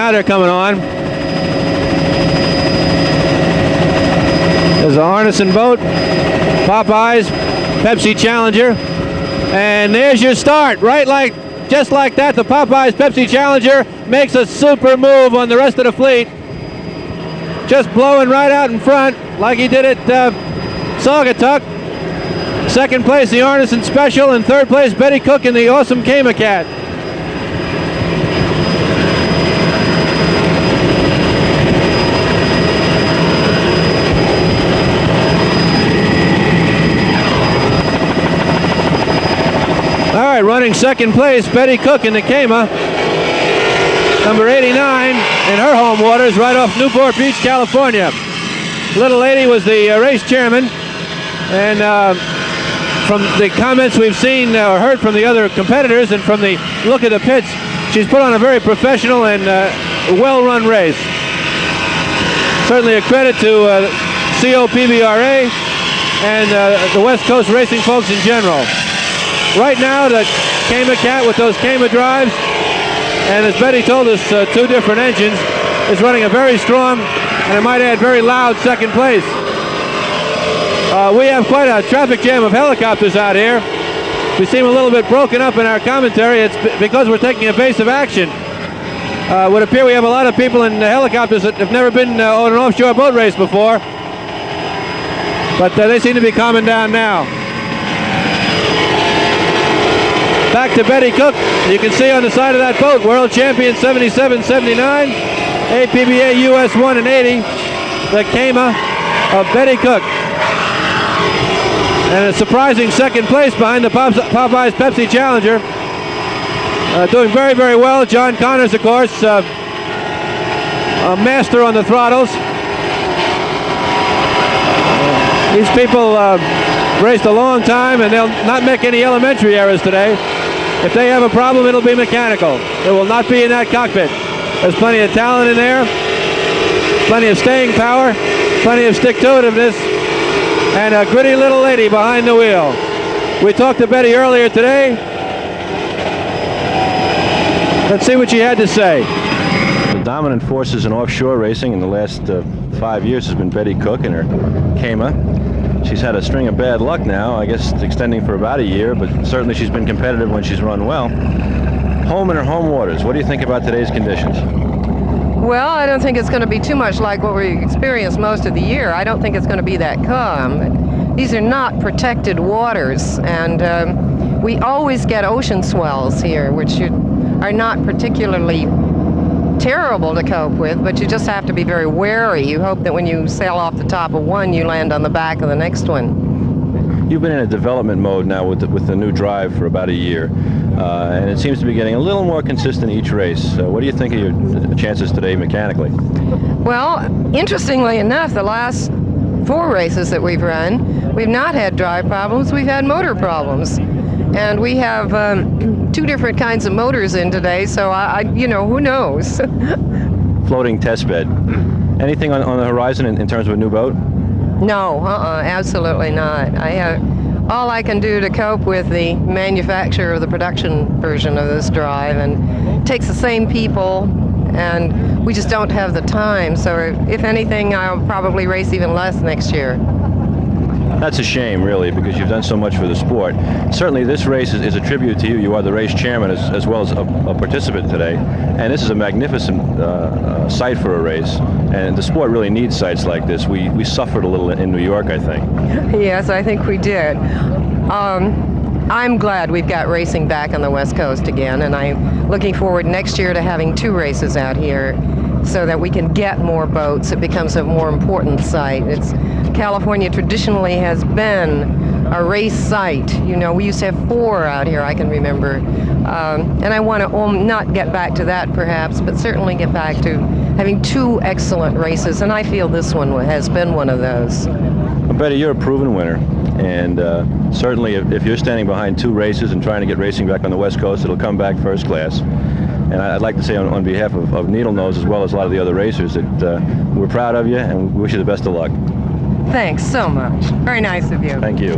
Now they're coming on. There's a Arneson boat, Popeyes, Pepsi Challenger, and there's your start. Just like that, the Popeyes Pepsi Challenger makes a super move on the rest of the fleet. Just blowing right out in front like he did at Saugatuck. Second place, the Arneson Special, and third place, Betty Cook in the awesome Kama Cat. All right, running second place, Betty Cook in the Kama, number 89 in her home waters, right off Newport Beach, California. Little lady was the race chairman, and from the comments we've seen or heard from the other competitors and from the look of the pits, she's put on a very professional and well-run race. Certainly a credit to COPBRA and the West Coast racing folks in general. Right now, the Kama Cat with those Kama drives, and as Betty told us, two different engines, is running a very strong, and I might add, very loud second place. We have quite a traffic jam of helicopters out here. We seem a little bit broken up in our commentary. It's because we're taking evasive action. It would appear we have a lot of people in helicopters that have never been on an offshore boat race before, but they seem to be calming down now. Back to Betty Cook. You can see on the side of that boat, world champion 77-79, APBA US 1 and 80, the Kama of Betty Cook. And a surprising second place behind the Popeyes Pepsi Challenger. Doing very, very well. John Connors, of course, a master on the throttles. These people raced a long time, and they'll not make any elementary errors today. If they have a problem, it'll be mechanical. It will not be in that cockpit. There's plenty of talent in there, plenty of staying power, plenty of stick-to-itiveness, and a gritty little lady behind the wheel. We talked to Betty earlier today. Let's see what she had to say. The dominant forces in offshore racing in the last 5 years has been Betty Cook and her Kama. She's had a string of bad luck now, I guess extending for about a year, but certainly she's been competitive when she's run well. Home in her home waters, what do you think about today's conditions? Well, I don't think it's going to be too much like what we experienced most of the year. I don't think it's going to be that calm. These are not protected waters, and we always get ocean swells here, which are not particularly terrible to cope with, but you just have to be very wary. You hope that when you sail off the top of one, you land on the back of the next one. You've been in a development mode now with the new drive for about a year, and it seems to be getting a little more consistent each race. What do you think of your chances today mechanically? Well, interestingly enough, the last 4 races that we've run, we've not had drive problems, we've had motor problems. And we have 2 different kinds of motors in today, so who knows? Floating test bed. Anything on the horizon in terms of a new boat? No, absolutely not. All I can do to cope with the manufacture of the production version of this drive, and it takes the same people, and we just don't have the time. So if anything, I'll probably race even less next year. That's a shame, really, because you've done so much for the sport. Certainly this race is a tribute to you. You are the race chairman as well as a participant today, and this is a magnificent site for a race, and the sport really needs sites like this. We suffered a little in New York, I think. Yes, I think we did. I'm glad we've got racing back on the West Coast again, and I'm looking forward next year to having 2 races out here so that we can get more boats. It becomes a more important site. California traditionally has been a race site. We used to have 4 out here, I can remember. And I want to not get back to that perhaps, but certainly get back to having 2 excellent races, and I feel this one has been one of those. Well, Betty, you're a proven winner, and certainly if you're standing behind 2 races and trying to get racing back on the West Coast, it'll come back first class. And I'd like to say on behalf of Needle Nose as well as a lot of the other racers that we're proud of you and we wish you the best of luck. Thanks so much. Very nice of you. Thank you.